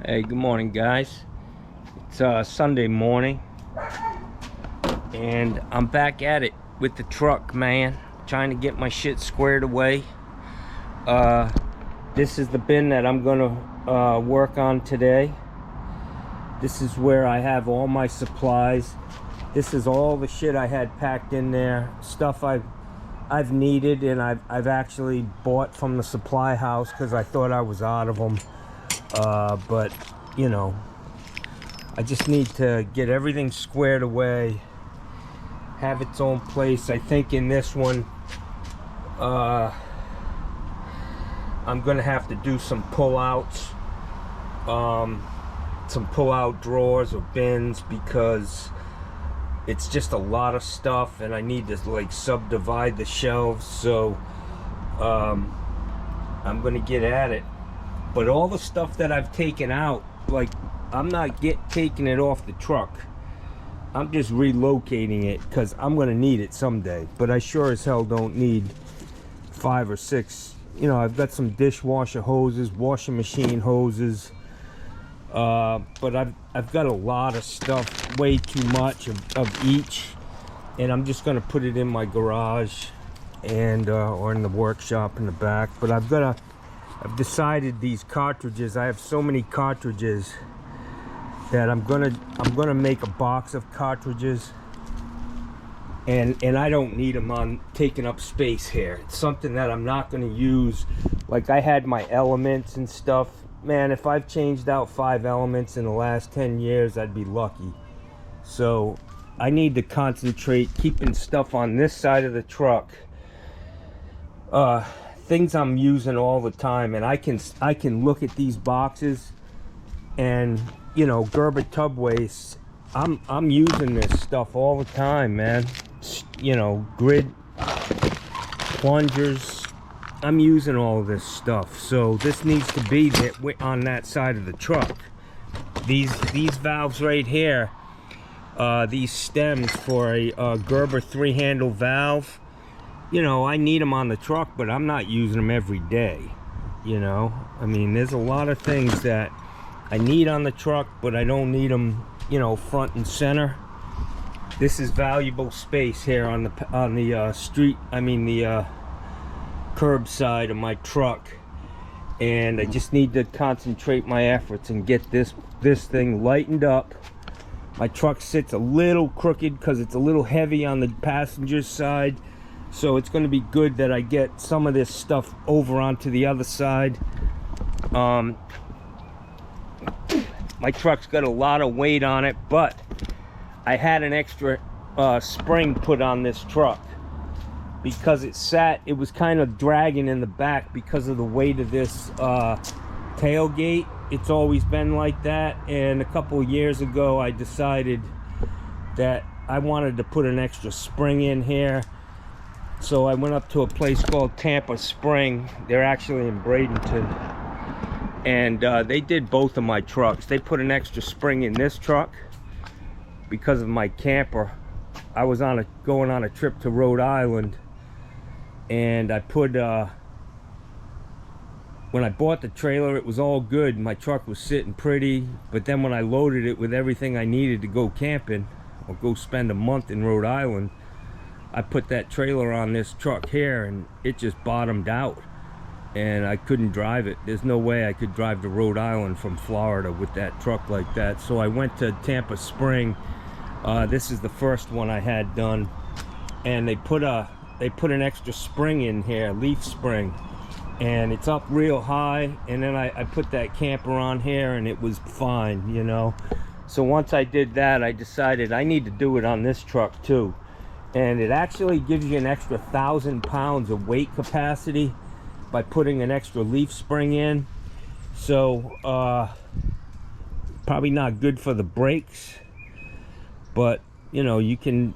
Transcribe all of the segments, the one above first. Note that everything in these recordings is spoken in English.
Hey, good morning, guys. It's Sunday morning, and I'm back at it with the truck, man. Trying to get my shit squared away. This is the bin that I'm gonna work on today. This is where I have all my supplies. This is all the shit I had packed in there. Stuff I've needed and I've actually bought from the supply house because I thought I was out of them. But you know, I just need to get everything squared away, have its own place. I think in this one, I'm gonna have to do some pull-outs, some pull-out drawers or bins, because it's just a lot of stuff and I need to like subdivide the shelves. So I'm gonna get at it. But all the stuff that I've taken out, like, I'm not taking it off the truck. I'm just relocating it because I'm gonna need it someday. But I sure as hell don't need 5 or 6. You know, I've got some dishwasher hoses, washing machine hoses. But I've got a lot of stuff, way too much of each. And I'm just gonna put it in my garage and or in the workshop in the back. But I've decided these cartridges, I have so many cartridges that I'm gonna make a box of cartridges, and I don't need them on taking up space here. It's something that I'm not gonna use. Like, I had my elements and stuff. Man, if I've changed out 5 elements in the last 10 years, I'd be lucky. So I need to concentrate keeping stuff on this side of the truck. Things I'm using all the time, and I can look at these boxes and, you know, Gerber tub waste. I'm using this stuff all the time, man. You know, grid plungers. I'm using all of this stuff. So this needs to be on that side of the truck. These valves right here, these stems for a Gerber 3-handle valve. You know, I need them on the truck, but I'm not using them every day. You know, I mean, there's a lot of things that I need on the truck, but I don't need them, you know, front and center. This is valuable space here on the street. I mean, the curb side of my truck, and I just need to concentrate my efforts and get this thing lightened up. My truck sits a little crooked because it's a little heavy on the passenger side. So it's going to be good that I get some of this stuff over onto the other side. My truck's got a lot of weight on it, but I had an extra spring put on this truck because it was kind of dragging in the back because of the weight of this tailgate. It's always been like that, and a couple of years ago I decided that I wanted to put an extra spring in here. So I went up to a place called Tampa Spring. They're actually in Bradenton, and they did both of my trucks. They put an extra spring in this truck because of my camper. I was going on a trip to Rhode Island, and I put when I bought the trailer, it was all good. My truck was sitting pretty, but then when I loaded it with everything I needed to go camping or go spend a month in Rhode Island, I put that trailer on this truck here, and it just bottomed out, and I couldn't drive it. There's no way I could drive to Rhode Island from Florida with that truck like that. So I went to Tampa Spring. This is the first one I had done, and they put an extra spring in here, leaf spring, and it's up real high. And then I put that camper on here, and it was fine, you know. So once I did that, I decided I need to do it on this truck too. And it actually gives you an extra 1,000 pounds of weight capacity by putting an extra leaf spring in. So probably not good for the brakes, but you know, you can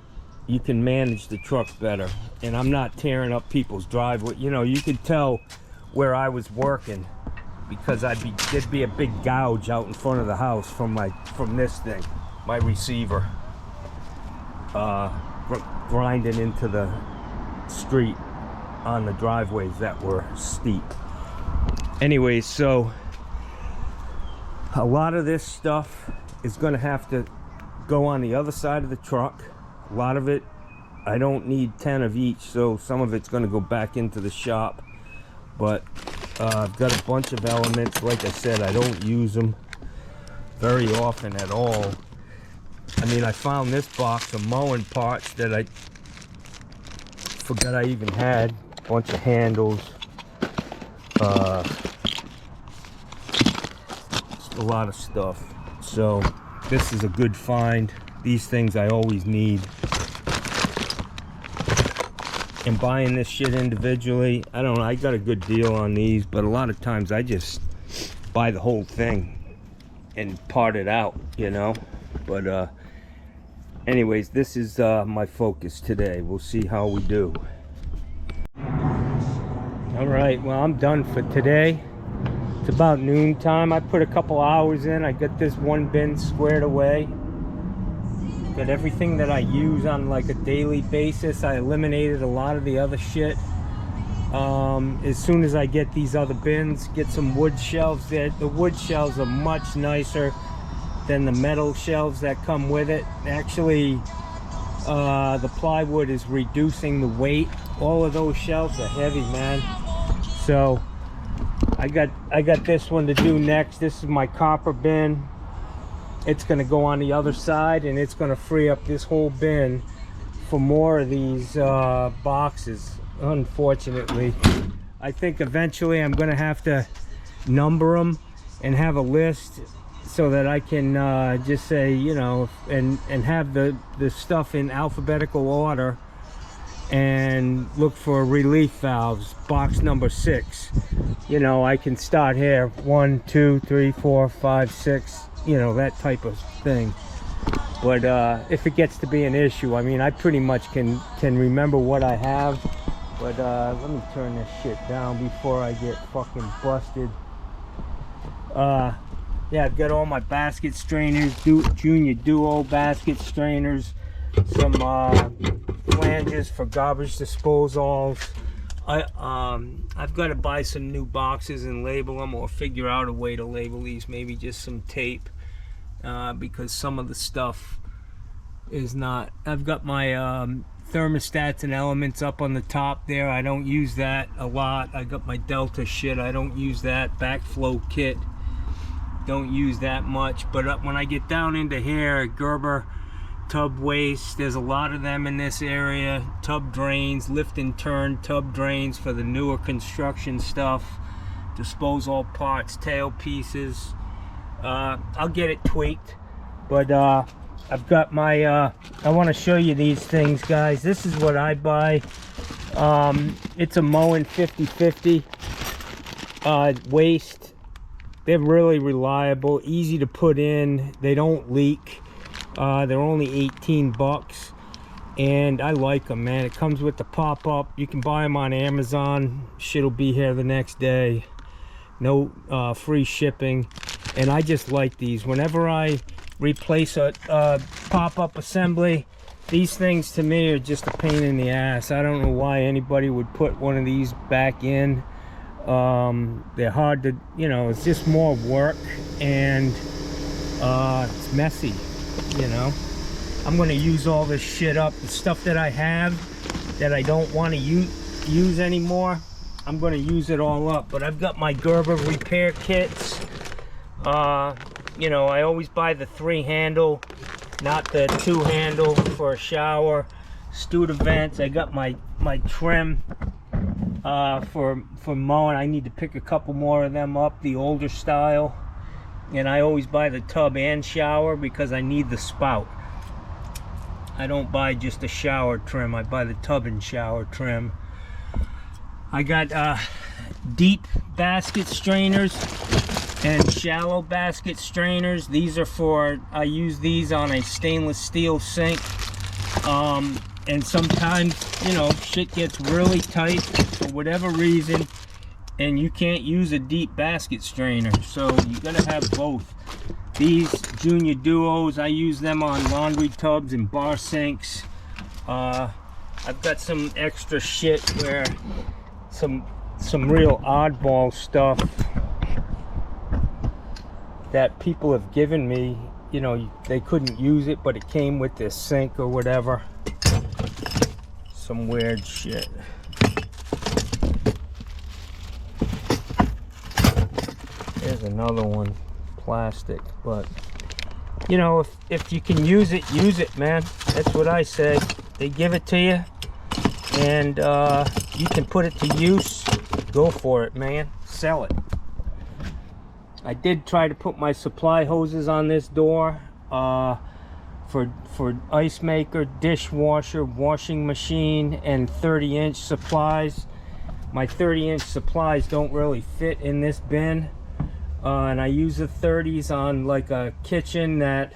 manage the truck better. And I'm not tearing up people's driveway. You know, you could tell where I was working because there'd be a big gouge out in front of the house from this thing, my receiver. Grinding into the street on the driveways that were steep. Anyways, so A lot of this stuff is going to have to go on the other side of the truck. A lot of it, I don't need 10 of each, so some of it's going to go back into the shop. But I've got a bunch of elements. Like I said, I don't use them very often at all. I mean, I found this box of mowing parts that I forgot I even had. A bunch of handles. Just a lot of stuff. So this is a good find. These things I always need. And buying this shit individually, I don't know, I got a good deal on these, but a lot of times I just buy the whole thing and part it out, you know. But anyways, this is my focus today. We'll see how we do. All right, well, I'm done for today. It's about noon time. I put a couple hours in. I got this one bin squared away. Got everything that I use on like a daily basis. I eliminated a lot of the other shit. As soon as I get these other bins, get some wood shelves there. The wood shelves are much nicer than the metal shelves that come with it. Actually, the plywood is reducing the weight. All of those shelves are heavy, man. So I got this one to do next. This is my copper bin. It's going to go on the other side, and it's going to free up this whole bin for more of these boxes. Unfortunately, I think eventually I'm going to have to number them and have a list so that I can just say, you know, and have the stuff in alphabetical order and look for relief valves. Box number 6, you know, I can start here 1 2 3 4 5 6, you know, that type of thing. But if it gets to be an issue, I mean, I pretty much can remember what I have. But let me turn this shit down before I get fucking busted. Yeah, I've got all my basket strainers, Junior Duo basket strainers, some flanges for garbage disposals. I've got to buy some new boxes and label them, or figure out a way to label these, maybe just some tape, because some of the stuff is not. I've got my thermostats and elements up on the top there. I don't use that a lot. I got my Delta shit. I don't use that. Backflow kit, don't use that much. But when I get down into here, Gerber tub waste, there's a lot of them in this area. Tub drains, lift and turn tub drains for the newer construction stuff. Dispose all parts, tail pieces. I'll get it tweaked. But I've got my I want to show you these things, guys. This is what I buy. It's a Moen 50/50 waste. They're really reliable, easy to put in, they don't leak. They're only 18 bucks, and I like them, man. It comes with the pop-up. You can buy them on Amazon. Shit'll be here the next day. No free shipping. And I just like these. Whenever I replace a pop-up assembly, these things to me are just a pain in the ass. I don't know why anybody would put one of these back in. They're hard to, you know, it's just more work, and it's messy, you know. I'm going to use all this shit up. The stuff that I have that I don't want to use anymore, I'm going to use it all up. But I've got my Gerber repair kits. You know, I always buy the 3-handle, not the 2-handle for a shower. Studevents. I got my trim for mowing. I need to pick a couple more of them up, the older style. And I always buy the tub and shower because I need the spout. I don't buy just a shower trim. I buy the tub and shower trim. I got deep basket strainers and shallow basket strainers. These are for, I use these on a stainless steel sink. And sometimes, you know, shit gets really tight for whatever reason, and you can't use a deep basket strainer, so you gotta have both. These Junior Duos, I use them on laundry tubs and bar sinks. I've got some extra shit where some real oddball stuff. that people have given me. You know, they couldn't use it, but it came with this sink or whatever. Some weird shit. There's another one, plastic, but you know, if you can use it, man. That's what I say. They give it to you, and you can put it to use. Go for it, man. Sell it. I did try to put my supply hoses on this door for ice maker, dishwasher, washing machine, and 30-inch supplies. My 30-inch supplies don't really fit in this bin. And I use the 30s on like a kitchen that,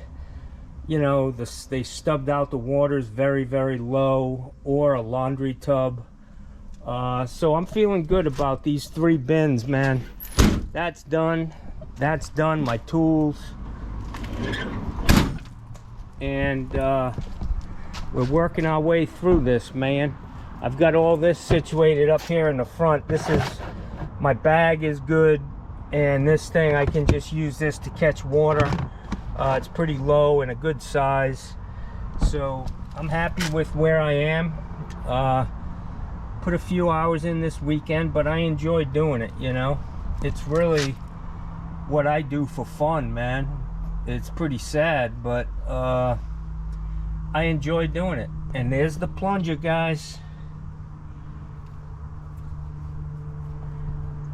you know, they stubbed out the waters very, very low, or a laundry tub. So I'm feeling good about these 3 bins, man. That's done. That's done. My tools. And we're working our way through this, man. I've got all this situated up here in the front. This is, my bag is good. And this thing, I can just use this to catch water. It's pretty low and a good size. So I'm happy with where I am. Put a few hours in this weekend, but I enjoy doing it, you know. It's really what I do for fun, man. It's pretty sad, but I enjoy doing it. And there's the plunger, guys.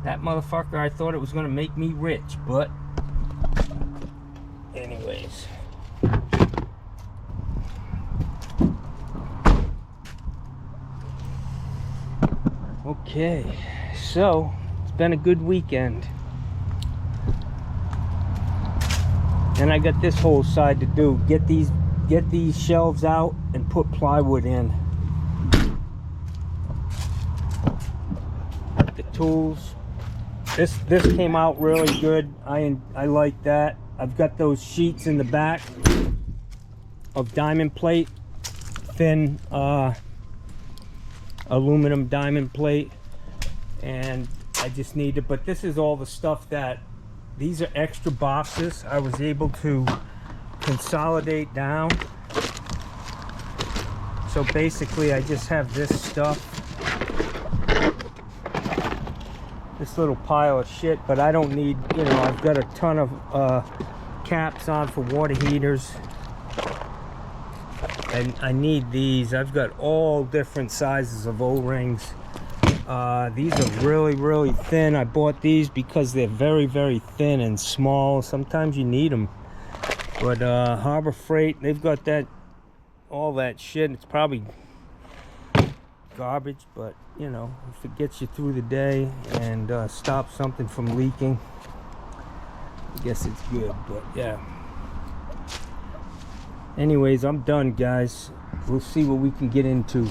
That motherfucker, I thought it was gonna make me rich, but anyways. Okay, so it's been a good weekend. And I got this whole side to do. Get these shelves out and put plywood in. The tools. This came out really good. I like that. I've got those sheets in the back of diamond plate, thin aluminum diamond plate, and I just need to, but this is all the stuff that, these are extra boxes I was able to consolidate down. So basically I just have this stuff, this little pile of shit, but I don't need, you know, I've got a ton of caps on for water heaters, and I need these. I've got all different sizes of O-rings. These are really, really thin. I bought these because they're very, very thin and small. Sometimes you need them. But Harbor Freight, they've got that, all that shit. It's probably garbage, but you know, if it gets you through the day and stops something from leaking, I guess it's good. But yeah, anyways, I'm done, guys. We'll see what we can get into.